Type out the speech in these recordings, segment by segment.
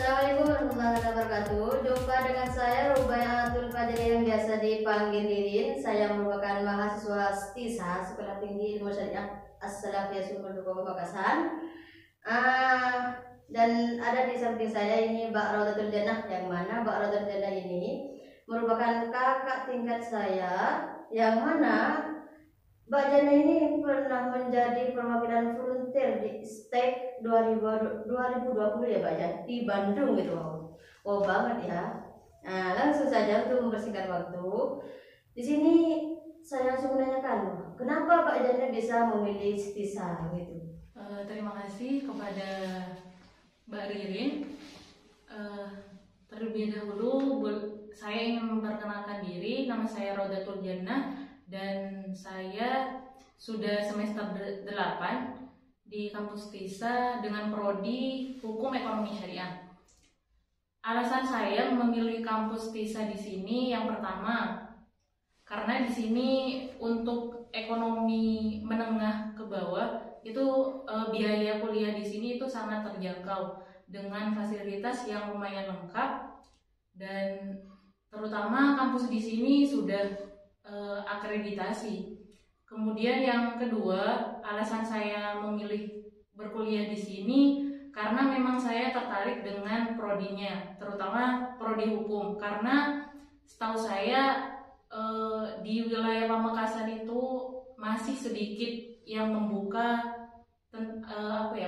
Assalamualaikum warahmatullahi wabarakatuh. Jumpa dengan saya Rubaiatul Fajri yang biasa dipanggil Ririn. Saya merupakan mahasiswa STISA Sekolah Tinggi Ilmu Syariah As-Salafiyah Sumber Dukuh Makassar. Dan ada di samping saya ini Mbak Raudatul Jannah, yang mana Mbak Raudatul Jannah ini merupakan kakak tingkat saya, yang mana Mbak Jana ini pernah menjadi perwakilan volunteer di STEK 2020 ya Mbak Jana, di Bandung gitu. Wow banget ya. Nah, langsung saja untuk membersihkan waktu. Di sini saya langsung menanyakan, kenapa Mbak Jana bisa memilih STISA gitu? Terima kasih kepada Mbak Ririn. Terlebih dahulu saya ingin memperkenalkan diri. Nama saya Raudatul Jannah dan saya sudah semester 8 di kampus TISA dengan prodi Hukum Ekonomi Syariah. Alasan saya memilih kampus TISA di sini yang pertama, karena di sini untuk ekonomi menengah ke bawah itu biaya kuliah di sini itu sangat terjangkau dengan fasilitas yang lumayan lengkap, dan terutama kampus di sini sudah akreditasi. Kemudian yang kedua, alasan saya memilih berkuliah di sini karena memang saya tertarik dengan prodinya, terutama prodi hukum, karena setahu saya di wilayah Pamekasan itu masih sedikit yang membuka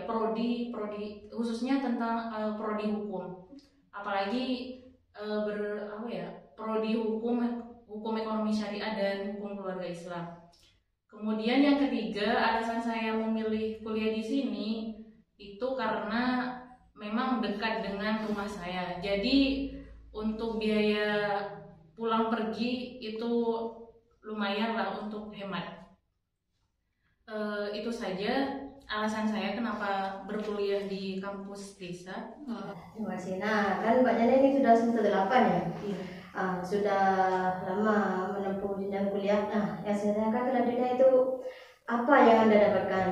prodi khususnya tentang prodi hukum, apalagi prodi hukum ekonomi syariah dan hukum keluarga Islam. Kemudian yang ketiga, alasan saya memilih kuliah di sini itu karena memang dekat dengan rumah saya. Jadi untuk biaya pulang pergi itu lumayan lah untuk hemat. Itu saja alasan saya kenapa berkuliah di kampus TISA. Terima kasih. Nah, kan Mbak Jana ini sudah semester 8 ya? Iya. Sudah lama menempuh jenjang kuliah. Nah, yang saya tanyakan selanjutnya itu apa yang Anda dapatkan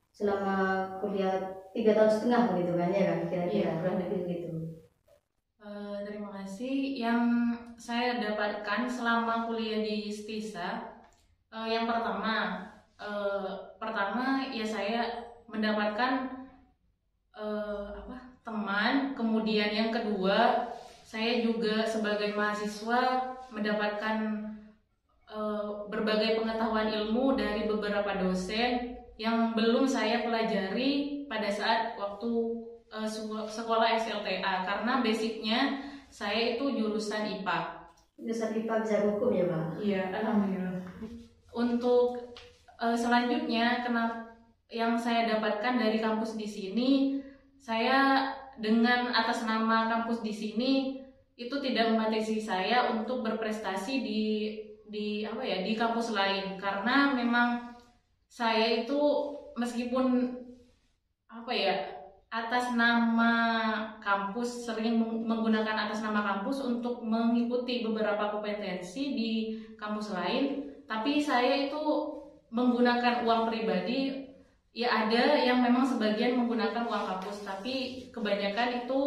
selama kuliah 3,5 tahun begitu kan ya kan, kira-kira kurang lebih begitu. Terima kasih. Yang saya dapatkan selama kuliah di STISA, yang pertama ya saya mendapatkan teman. Kemudian yang kedua, saya juga sebagai mahasiswa mendapatkan berbagai pengetahuan ilmu dari beberapa dosen yang belum saya pelajari pada saat waktu sekolah SLTA, karena basicnya saya itu jurusan IPA. Jurusan IPA bisa hukum ya Pak? Iya, alhamdulillah. Untuk selanjutnya, yang saya dapatkan dari kampus di sini, saya dengan atas nama kampus di sini itu tidak membatasi saya untuk berprestasi di kampus lain, karena memang saya itu meskipun atas nama kampus, sering menggunakan atas nama kampus untuk mengikuti beberapa kompetensi di kampus lain, tapi saya itu menggunakan uang pribadi. Ya ada yang memang sebagian menggunakan uang kampus, tapi kebanyakan itu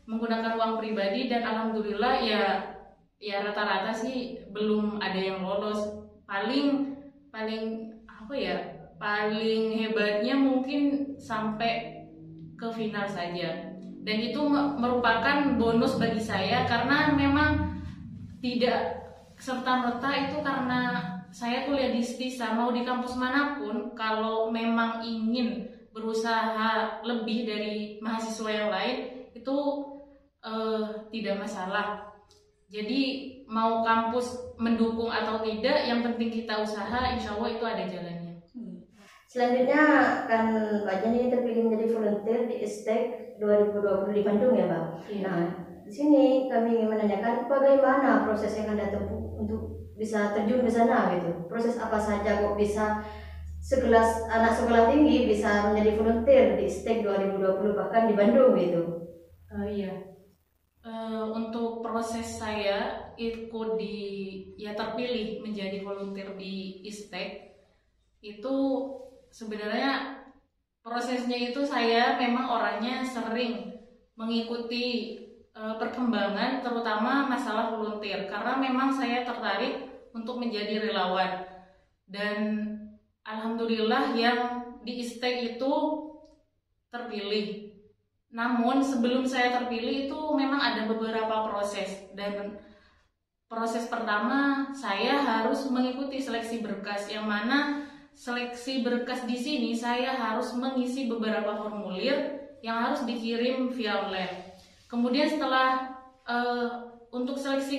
menggunakan uang pribadi, dan alhamdulillah ya rata-rata sih belum ada yang lolos. Paling hebatnya mungkin sampai ke final saja, dan itu merupakan bonus bagi saya karena memang tidak serta-merta itu karena saya kuliah di STISA, mau di kampus manapun, kalau memang ingin berusaha lebih dari mahasiswa yang lain itu tidak masalah. Jadi mau kampus mendukung atau tidak, yang penting kita usaha, insya Allah itu ada jalannya. Selanjutnya kan Mbak Jana ini terpilih menjadi volunteer di STEK 2020 di Bandung ya Mbak? Iya. Nah, di sini kami ingin menanyakan bagaimana proses yang Anda tempuh untuk bisa terjun ke sana gitu. Proses apa saja kok bisa sekelas anak sekolah tinggi bisa menjadi volunteer di STEK 2020 bahkan di Bandung gitu. Untuk proses saya ikut terpilih menjadi volunteer di STEK itu sebenarnya prosesnya itu saya memang orangnya sering mengikuti perkembangan terutama masalah volunteer karena memang saya tertarik untuk menjadi relawan. Dan alhamdulillah yang di ISTEK itu terpilih. Namun sebelum saya terpilih itu memang ada beberapa proses, dan proses pertama saya harus mengikuti seleksi berkas, yang mana seleksi berkas di sini saya harus mengisi beberapa formulir yang harus dikirim via online. Kemudian setelah untuk seleksi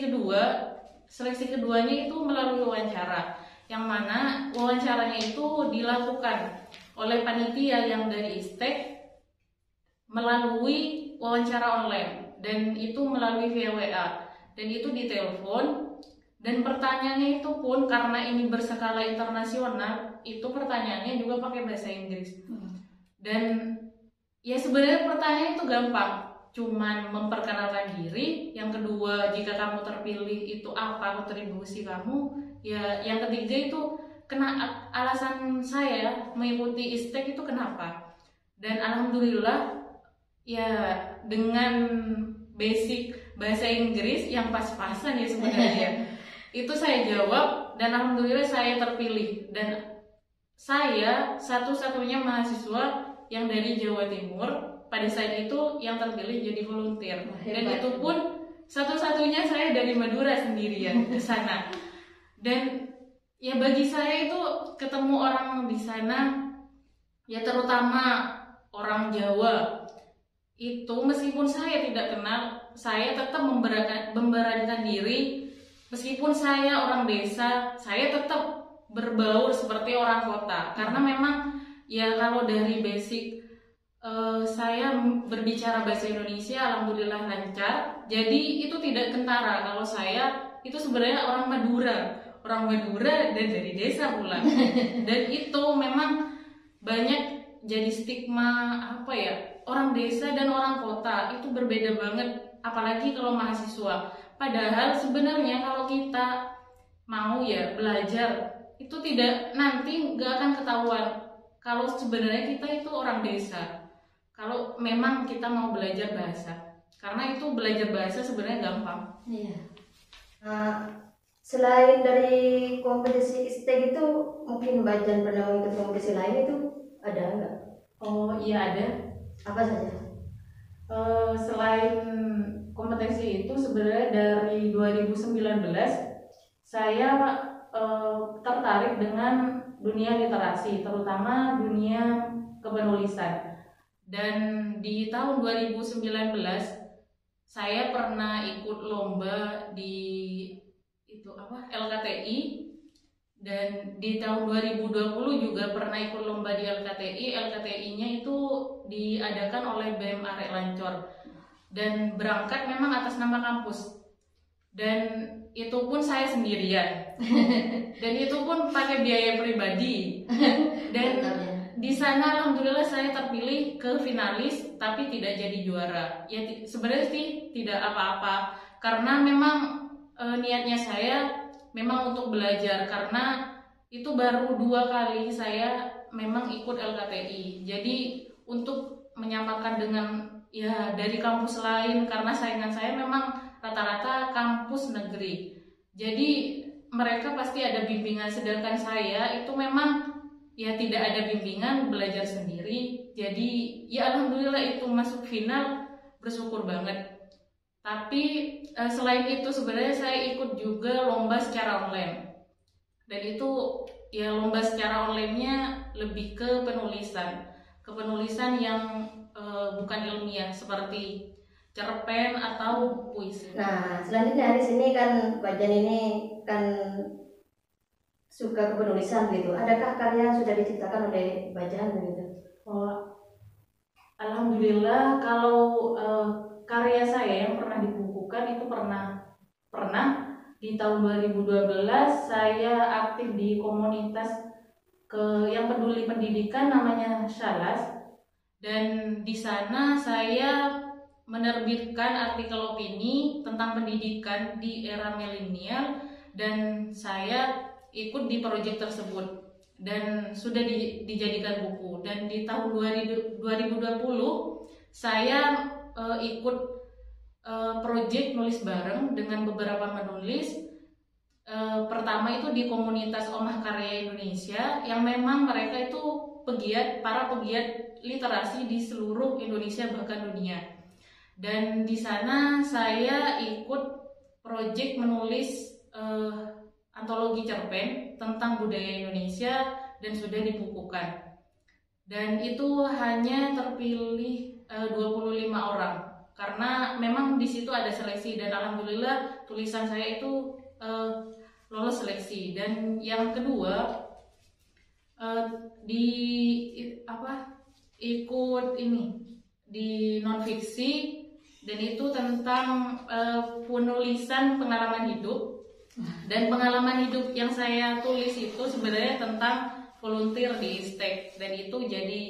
keduanya itu melalui wawancara, yang mana wawancaranya itu dilakukan oleh panitia yang dari ISTEK melalui wawancara online, dan itu melalui via WA, dan itu ditelepon, dan pertanyaannya itu pun karena ini berskala internasional, itu pertanyaannya juga pakai bahasa Inggris. Dan ya sebenarnya pertanyaan itu gampang, cuman memperkenalkan diri. Yang kedua, jika kamu terpilih itu apa kontribusi kamu. Ya, yang ketiga itu alasan saya mengikuti ISTEK itu kenapa. Dan alhamdulillah ya dengan basic bahasa Inggris yang pas-pasan ya sebenarnya. Itu saya jawab dan alhamdulillah saya terpilih. Dan saya satu-satunya mahasiswa yang dari Jawa Timur pada saat itu yang terpilih jadi volunteer. Dan itu pun satu-satunya saya dari Madura sendirian ke sana. Dan ya bagi saya itu ketemu orang di sana, ya terutama orang Jawa, itu meskipun saya tidak kenal, saya tetap memberanikan diri. Meskipun saya orang desa, saya tetap berbaur seperti orang kota. Karena memang ya kalau dari basic saya berbicara bahasa Indonesia alhamdulillah lancar. Jadi itu tidak kentara kalau saya itu sebenarnya orang Madura dan dari desa pula. Dan itu memang banyak jadi stigma apa ya, orang desa dan orang kota itu berbeda banget, apalagi kalau mahasiswa. Padahal sebenarnya kalau kita mau ya belajar itu tidak, nanti nggak akan ketahuan kalau sebenarnya kita itu orang desa. Kalau memang kita mau belajar bahasa, karena itu belajar bahasa sebenarnya gampang. Iya. Selain dari kompetisi ISTEK itu, mungkin Mbak Jan pernah mengikuti kompetisi lain itu ada nggak? Oh iya ada. Apa saja? Selain kompetisi itu sebenarnya dari 2019 saya tertarik dengan dunia literasi, terutama dunia kepenulisan. Dan di tahun 2019 saya pernah ikut lomba di LKTI, dan di tahun 2020 juga pernah ikut lomba di LKTI. LKTI-nya itu diadakan oleh BEM Arek Lancor dan berangkat memang atas nama kampus, dan itu pun saya sendirian dan itu pun pakai biaya pribadi. Dan di sana alhamdulillah saya terpilih ke finalis tapi tidak jadi juara. Ya sebenarnya sih tidak apa-apa, karena memang niatnya saya memang untuk belajar, karena itu baru 2 kali saya memang ikut LKTI. Jadi untuk menyamakan dengan ya dari kampus lain, karena saingan saya memang rata-rata kampus negeri. Jadi mereka pasti ada bimbingan, sedangkan saya itu memang ya tidak ada bimbingan, belajar sendiri. Jadi ya alhamdulillah itu masuk final, bersyukur banget. Tapi selain itu sebenarnya saya ikut juga lomba secara online, dan itu ya lomba secara online-nya lebih ke penulisan yang bukan ilmiah seperti cerpen atau puisi. Nah selanjutnya di sini kan Mbak Jan ini kan suka kepenulisan gitu. Adakah karya yang sudah diciptakan oleh Mbak Jan gitu? Oh, alhamdulillah kalau karya saya yang pernah dibukukan itu pernah di tahun 2012 saya aktif di komunitas yang peduli pendidikan namanya Shalas, dan di sana saya menerbitkan artikel opini tentang pendidikan di era milenial, dan saya ikut di proyek tersebut dan sudah dijadikan buku. Dan di tahun 2020 saya ikut project nulis bareng dengan beberapa menulis. Pertama itu di komunitas Omah Karya Indonesia, yang memang mereka itu para pegiat literasi di seluruh Indonesia bahkan dunia. Dan di sana saya ikut project menulis antologi cerpen tentang budaya Indonesia dan sudah dibukukan. Dan itu hanya terpilih 25 orang karena memang di situ ada seleksi, dan alhamdulillah tulisan saya itu lolos seleksi. Dan yang kedua ikut ini di non-fiksi, dan itu tentang penulisan pengalaman hidup. Dan pengalaman hidup yang saya tulis itu sebenarnya tentang volunteer di ISTEK, dan itu jadi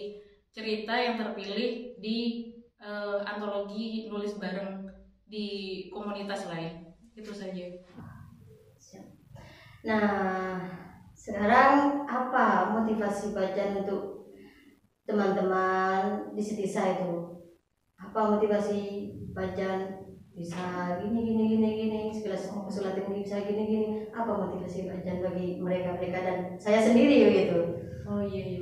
cerita yang terpilih di antologi nulis bareng di komunitas lain. Itu saja. Nah, sekarang apa motivasi Bajan untuk teman-teman di Setisa itu? Apa motivasi Bajan bisa gini sekelas pesulatan ini bisa gini? Apa motivasi Bajan bagi mereka dan saya sendiri begitu? Oh iya.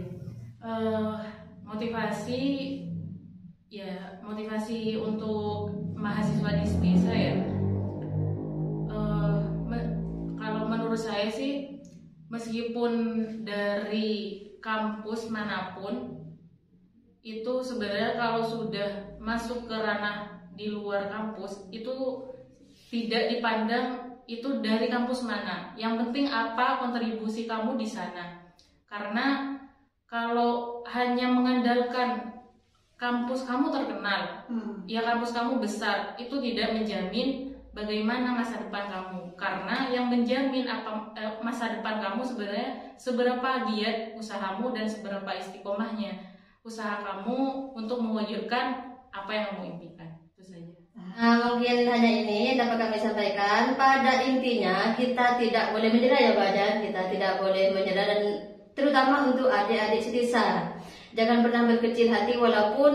Motivasi untuk mahasiswa di Setisa ya. Kalau menurut saya sih, meskipun dari kampus manapun itu sebenarnya kalau sudah masuk ke ranah di luar kampus itu tidak dipandang itu dari kampus mana. Yang penting apa kontribusi kamu di sana. Karena kalau hanya mengandalkan kampus kamu terkenal, ya kampus kamu besar, itu tidak menjamin bagaimana masa depan kamu. Karena yang menjamin masa depan kamu sebenarnya seberapa giat usahamu dan seberapa istiqomahnya usaha kamu untuk mewujudkan apa yang kamu impikan. Itu saja. Nah, mungkin hanya ini dapat kami sampaikan. Pada intinya kita tidak boleh menyerah ya Bajan, kita tidak boleh menyerah, dan terutama untuk adik-adik Setisa. Jangan pernah berkecil hati walaupun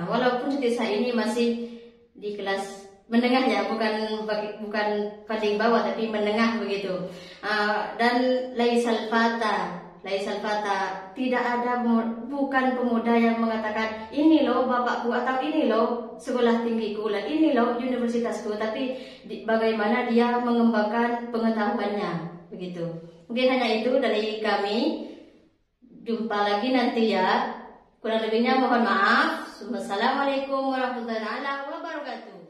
walaupun Setisa ini masih di kelas menengah ya, bukan paling bawah tapi menengah begitu. Dan laisal fata tidak ada, bukan pemuda yang mengatakan ini loh bapakku atau ini loh sekolah tinggiku, ini loh universitasku, tapi bagaimana dia mengembangkan pengetahuannya begitu. Mungkin hanya itu dari kami. Jumpa lagi nanti ya. Kurang lebihnya mohon maaf. Wassalamualaikum warahmatullahi wabarakatuh.